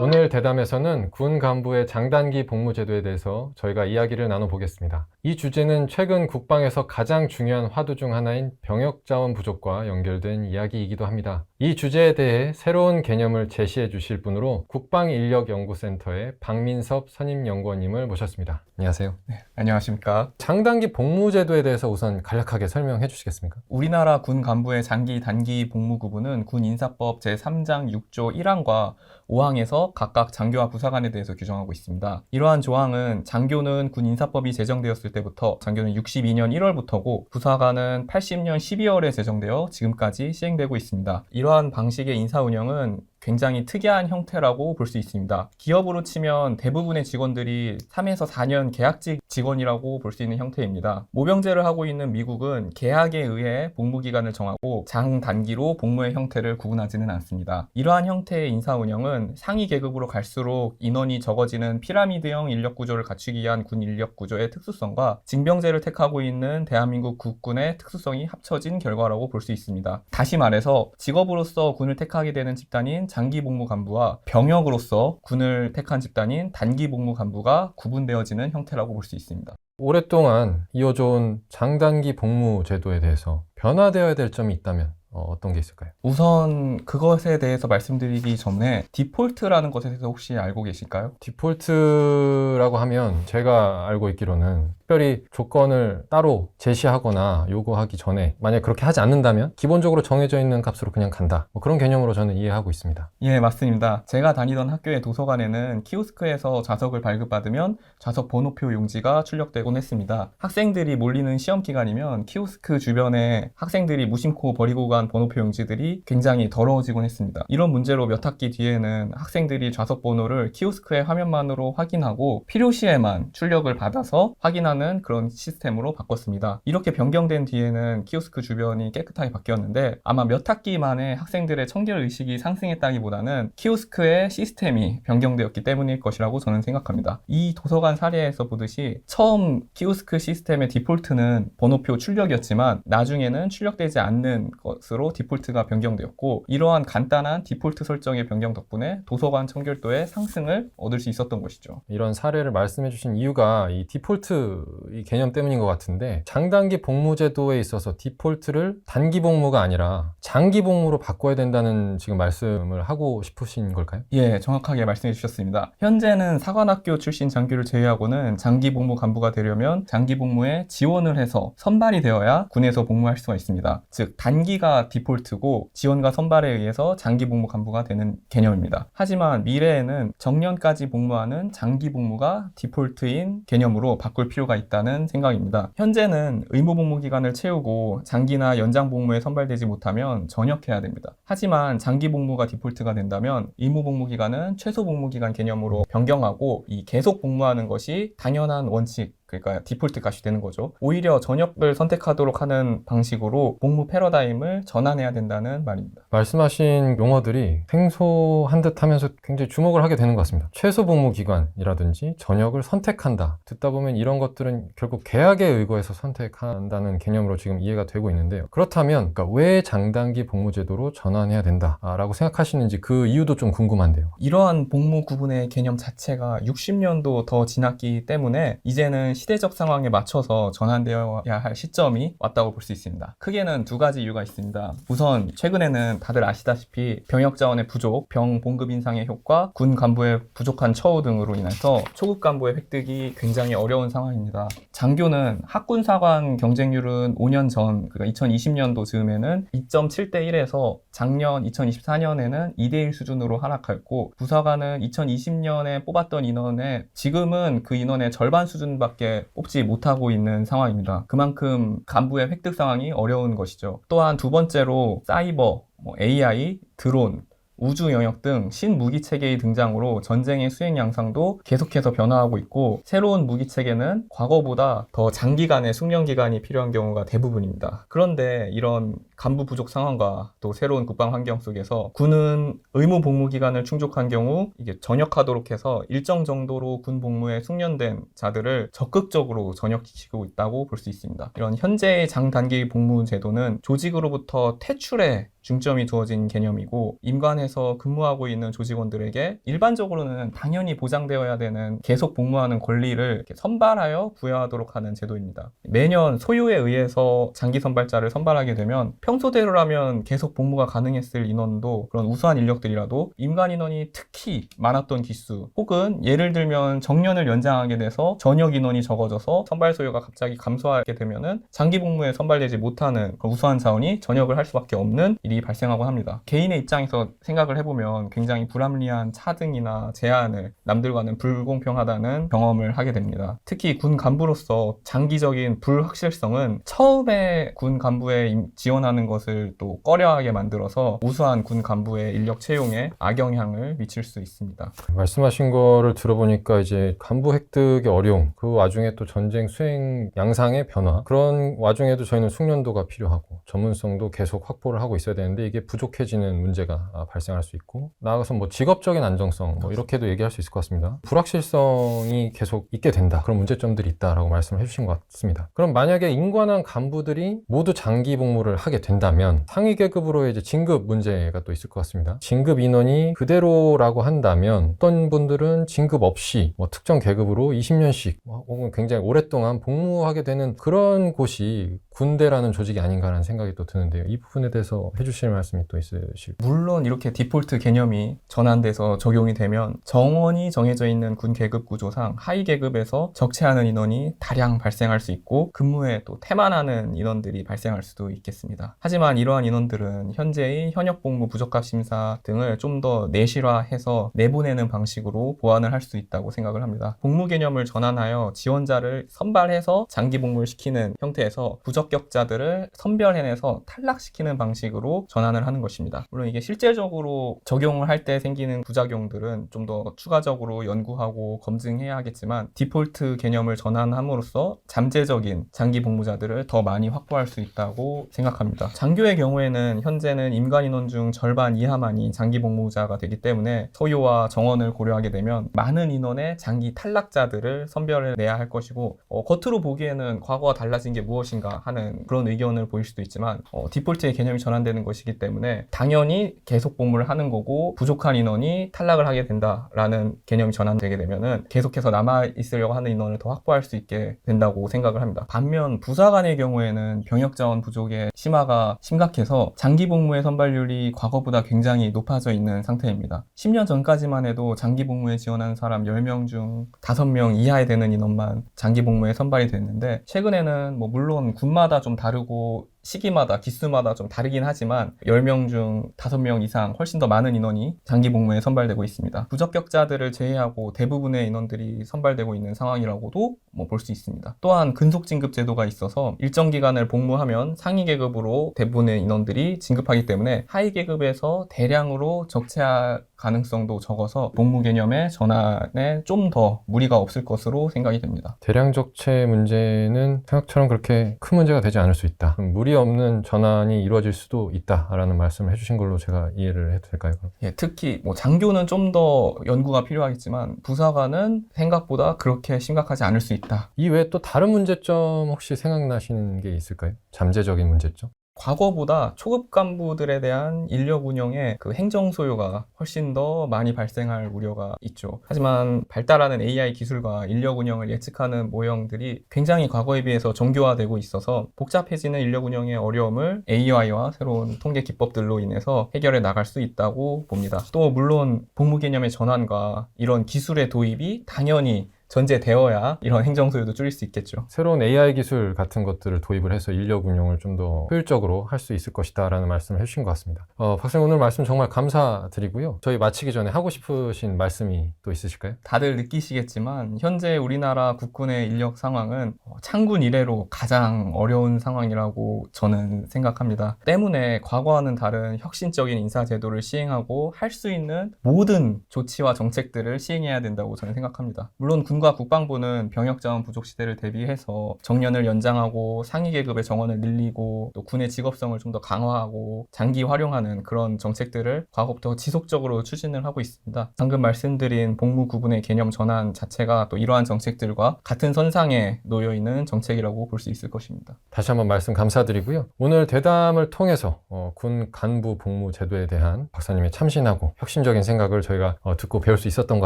오늘 대담에서는 군 간부의 장단기 복무 제도에 대해서 저희가 이야기를 나눠보겠습니다. 이 주제는 최근 국방에서 가장 중요한 화두 중 하나인 병역 자원 부족과 연결된 이야기이기도 합니다. 이 주제에 대해 새로운 개념을 제시해 주실 분으로 국방인력연구센터의 박민섭 선임연구원님을 모셨습니다. 안녕하세요. 네, 안녕하십니까. 장단기 복무 제도에 대해서 우선 간략하게 설명해 주시겠습니까? 우리나라 군 간부의 장기, 단기 복무 구분은 군 인사법 제3장 6조 1항과 5항에서 각각 장교와 부사관에 대해서 규정하고 있습니다. 이러한 조항은 장교는 군 인사법이 제정되었을 때부터 장교는 62년 1월부터고 부사관은 80년 12월에 제정되어 지금까지 시행되고 있습니다. 이러한 방식의 인사 운영은 굉장히 특이한 형태라고 볼 수 있습니다. 기업으로 치면 대부분의 직원들이 3에서 4년 계약직 직원이라고 볼 수 있는 형태입니다. 모병제를 하고 있는 미국은 계약에 의해 복무기간을 정하고 장단기로 복무의 형태를 구분하지는 않습니다. 이러한 형태의 인사 운영은 상위 계급으로 갈수록 인원이 적어지는 피라미드형 인력구조를 갖추기 위한 군 인력구조의 특수성과 징병제를 택하고 있는 대한민국 국군의 특수성이 합쳐진 결과라고 볼 수 있습니다. 다시 말해서 직업으로서 군을 택하게 되는 집단인 장기 복무 간부와 병역으로서 군을 택한 집단인 단기 복무 간부가 구분되어지는 형태라고 볼 수 있습니다. 오랫동안 이어져온 장단기 복무 제도에 대해서 변화되어야 될 점이 있다면 어떤 게 있을까요? 우선 그것에 대해서 말씀드리기 전에 디폴트라는 것에 대해서 혹시 알고 계실까요? 디폴트라고 하면 제가 알고 있기로는 특별히 조건을 따로 제시하거나 요구하기 전에 만약 그렇게 하지 않는다면 기본적으로 정해져 있는 값으로 그냥 간다. 그런 개념으로 저는 이해하고 있습니다. 예, 맞습니다. 제가 다니던 학교의 도서관에는 키오스크에서 좌석을 발급받으면 좌석 번호표 용지가 출력되곤 했습니다. 학생들이 몰리는 시험 기간이면 키오스크 주변에 학생들이 무심코 버리고 간 번호표 용지들이 굉장히 더러워지곤 했습니다. 이런 문제로 몇 학기 뒤에는 학생들이 좌석 번호를 키오스크의 화면만으로 확인하고 필요시에만 출력을 받아서 확인하는 그런 시스템으로 바꿨습니다. 이렇게 변경된 뒤에는 키오스크 주변이 깨끗하게 바뀌었는데 아마 몇 학기 만에 학생들의 청결 의식이 상승했다기보다는 키오스크의 시스템이 변경되었기 때문일 것이라고 저는 생각합니다. 이 도서관 사례에서 보듯이 처음 키오스크 시스템의 디폴트는 번호표 출력이었지만 나중에는 출력되지 않는 것으로 디폴트가 변경되었고 이러한 간단한 디폴트 설정의 변경 덕분에 도서관 청결도의 상승을 얻을 수 있었던 것이죠. 이런 사례를 말씀해 주신 이유가 이 디폴트 이 개념 때문인 것 같은데 장단기 복무 제도에 있어서 디폴트를 단기 복무가 아니라 장기 복무로 바꿔야 된다는 지금 말씀을 하고 싶으신 걸까요? 예, 정확하게 말씀해 주셨습니다. 현재는 사관학교 출신 장교를 제외하고는 장기 복무 간부가 되려면 장기 복무에 지원을 해서 선발이 되어야 군에서 복무할 수가 있습니다. 즉 단기가 디폴트고 지원과 선발에 의해서 장기 복무 간부가 되는 개념입니다. 하지만 미래에는 정년까지 복무하는 장기 복무가 디폴트인 개념으로 바꿀 필요가 있다는 생각입니다. 현재는 의무 복무 기간을 채우고 장기나 연장 복무에 선발되지 못하면 전역해야 됩니다. 하지만 장기 복무가 디폴트가 된다면 의무 복무 기간은 최소 복무 기간 개념으로 변경하고 이 계속 복무하는 것이 당연한 원칙, 그러니까 디폴트 값이 되는 거죠. 오히려 전역을 선택하도록 하는 방식으로 복무 패러다임을 전환해야 된다는 말입니다. 말씀하신 용어들이 생소한 듯 하면서 굉장히 주목을 하게 되는 것 같습니다. 최소 복무 기간이라든지 전역을 선택한다. 듣다 보면 이런 것들은 결국 계약에 의거해서 선택한다는 개념으로 지금 이해가 되고 있는데요. 그렇다면 그러니까 왜 장단기 복무 제도로 전환해야 된다라고 생각하시는지 그 이유도 좀 궁금한데요. 이러한 복무 구분의 개념 자체가 60년도 더 지났기 때문에 이제는 시대적 상황에 맞춰서 전환되어야 할 시점이 왔다고 볼 수 있습니다. 크게는 두 가지 이유가 있습니다. 우선 최근에는 다들 아시다시피 병역 자원의 부족, 병 봉급 인상의 효과, 군 간부의 부족한 처우 등으로 인해서 초급 간부의 획득이 굉장히 어려운 상황입니다. 장교는 학군 사관 경쟁률은 5년 전, 그러니까 2020년도 즈음에는 2.7대 1에서 작년 2024년에는 2대 1 수준으로 하락했고 부사관은 2020년에 뽑았던 인원에 지금은 그 인원의 절반 수준밖에 뽑지 못하고 있는 상황입니다. 그만큼 간부의 획득 상황이 어려운 것이죠. 또한 두 번째로 사이버, AI, 드론, 우주 영역 등 신무기 체계의 등장으로 전쟁의 수행 양상도 계속해서 변화하고 있고 새로운 무기 체계는 과거보다 더 장기간의 숙련 기간이 필요한 경우가 대부분입니다. 그런데 이런 간부 부족 상황과 또 새로운 국방 환경 속에서 군은 의무 복무 기간을 충족한 경우 이게 전역하도록 해서 일정 정도로 군 복무에 숙련된 자들을 적극적으로 전역시키고 있다고 볼 수 있습니다. 이런 현재의 장단기 복무 제도는 조직으로부터 퇴출해 중점이 두어진 개념이고 임관에서 근무하고 있는 조직원들에게 일반적으로는 당연히 보장되어야 되는 계속 복무하는 권리를 이렇게 선발하여 부여하도록 하는 제도입니다. 매년 소요에 의해서 장기 선발자를 선발하게 되면 평소대로라면 계속 복무가 가능했을 인원도 그런 우수한 인력들이라도 임관 인원이 특히 많았던 기수 혹은 예를 들면 정년을 연장하게 돼서 전역 인원이 적어져서 선발 소요가 갑자기 감소하게 되면은 장기 복무에 선발되지 못하는 그런 우수한 자원이 전역을 할 수밖에 없는 일이 발생하곤 합니다. 개인의 입장에서 생각을 해보면 굉장히 불합리한 차등이나 제한을 남들과는 불공평하다는 경험을 하게 됩니다. 특히 군 간부로서 장기적인 불확실성은 처음에 군 간부에 지원하는 것을 또 꺼려하게 만들어서 우수한 군 간부의 인력 채용에 악영향을 미칠 수 있습니다. 말씀하신 거를 들어보니까 이제 간부 획득의 어려움, 그 와중에 또 전쟁 수행 양상의 변화, 그런 와중에도 저희는 숙련도가 필요하고 전문성도 계속 확보를 하고 있어야 되는데 이게 부족해지는 문제가 발생할 수 있고 나아가서 뭐 직업적인 안정성 뭐 이렇게도 얘기할 수 있을 것 같습니다. 불확실성이 계속 있게 된다. 그런 문제점들이 있다라고 말씀을 해주신 것 같습니다. 그럼 만약에 임관한 간부들이 모두 장기 복무를 하게 된다면 상위 계급으로의 이제 진급 문제가 또 있을 것 같습니다. 진급 인원이 그대로라고 한다면 어떤 분들은 진급 없이 뭐 특정 계급으로 20년씩 혹은 굉장히 오랫동안 복무하게 되는 그런 곳이 군대라는 조직이 아닌가라는 생각이 또 드는데요. 이 부분에 대해서 해주실 말씀이 또 있으실까요? 물론 이렇게 디폴트 개념이 전환돼서 적용이 되면 정원이 정해져 있는 군 계급 구조상 하위 계급에서 적체하는 인원이 다량 발생할 수 있고 근무에 또 태만하는 인원들이 발생할 수도 있겠습니다. 하지만 이러한 인원들은 현재의 현역 복무 부적합 심사 등을 좀 더 내실화해서 내보내는 방식으로 보완을 할 수 있다고 생각을 합니다. 복무 개념을 전환하여 지원자를 선발해서 장기 복무를 시키는 형태에서 부적격자들을 선별해내서 탈락시키는 방식으로 전환을 하는 것입니다. 물론 이게 실제적으로 적용을 할 때 생기는 부작용들은 좀 더 추가적으로 연구하고 검증해야 하겠지만 디폴트 개념을 전환함으로써 잠재적인 장기 복무자들을 더 많이 확보할 수 있다고 생각합니다. 장교의 경우에는 현재는 임관 인원 중 절반 이하만이 장기 복무자가 되기 때문에 소요와 정원을 고려하게 되면 많은 인원의 장기 탈락자들을 선별해내야 할 것이고 겉으로 보기에는 과거와 달라진 게 무엇인가 하는 그런 의견을 보일 수도 있지만 디폴트의 개념이 전환되는 것이기 때문에 당연히 계속 복무를 하는 거고 부족한 인원이 탈락을 하게 된다라는 개념이 전환되게 되면은 계속해서 남아있으려고 하는 인원을 더 확보할 수 있게 된다고 생각을 합니다. 반면 부사관의 경우에는 병역 자원 부족의 심화가 심각해서 장기 복무의 선발률이 과거보다 굉장히 높아져 있는 상태입니다. 10년 전까지만 해도 장기 복무에 지원하는 사람 10명 중 5명 이하에 되는 인원만 장기 복무에 선발이 됐는데 최근에는 뭐 물론 군마다 좀 다르고 시기마다 기수마다 좀 다르긴 하지만 10명 중 5명 이상 훨씬 더 많은 인원이 장기 복무에 선발되고 있습니다. 부적격자들을 제외하고 대부분의 인원들이 선발되고 있는 상황이라고도 볼 수 있습니다. 또한 근속 진급 제도가 있어서 일정 기간을 복무하면 상위 계급으로 대부분의 인원들이 진급하기 때문에 하위 계급에서 대량으로 적체할 가능성도 적어서 복무 개념의 전환에 좀 더 무리가 없을 것으로 생각이 됩니다. 대량 적체 문제는 생각처럼 그렇게 큰 문제가 되지 않을 수 있다. 무리 없는 전환이 이루어질 수도 있다라는 말씀을 해주신 걸로 제가 이해를 해도 될까요? 예, 특히 장교는 좀 더 연구가 필요하겠지만 부사관은 생각보다 그렇게 심각하지 않을 수 있다. 이 외에 또 다른 문제점 혹시 생각나시는 게 있을까요? 잠재적인 문제점? 과거보다 초급 간부들에 대한 인력 운영에 그 행정 소요가 훨씬 더 많이 발생할 우려가 있죠. 하지만 발달하는 AI 기술과 인력 운영을 예측하는 모형들이 굉장히 과거에 비해서 정교화되고 있어서 복잡해지는 인력 운영의 어려움을 AI와 새로운 통계 기법들로 인해서 해결해 나갈 수 있다고 봅니다. 또 물론 복무 개념의 전환과 이런 기술의 도입이 당연히 전제되어야 이런 행정 소요도 줄일 수 있겠죠. 새로운 AI 기술 같은 것들을 도입을 해서 인력 운영을 좀 더 효율적으로 할 수 있을 것이다 라는 말씀을 해주신 것 같습니다. 박사님 오늘 말씀 정말 감사드리고요. 저희 마치기 전에 하고 싶으신 말씀이 또 있으실까요? 다들 느끼시겠지만 현재 우리나라 국군의 인력 상황은 창군 이래로 가장 어려운 상황이라고 저는 생각합니다. 때문에 과거와는 다른 혁신적인 인사제도를 시행하고 할 수 있는 모든 조치와 정책들을 시행해야 된다고 저는 생각합니다. 물론 군 군과 국방부는 병역 자원 부족 시대를 대비해서 정년을 연장하고 상위 계급의 정원을 늘리고 또 군의 직업성을 좀 더 강화하고 장기 활용하는 그런 정책들을 과거부터 지속적으로 추진을 하고 있습니다. 방금 말씀드린 복무 구분의 개념 전환 자체가 또 이러한 정책들과 같은 선상에 놓여 있는 정책이라고 볼 수 있을 것입니다. 다시 한번 말씀 감사드리고요. 오늘 대담을 통해서 군 간부 복무 제도에 대한 박사님의 참신하고 혁신적인 생각을 저희가 듣고 배울 수 있었던 것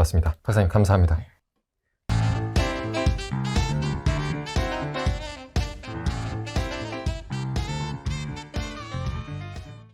같습니다. 박사님 감사합니다.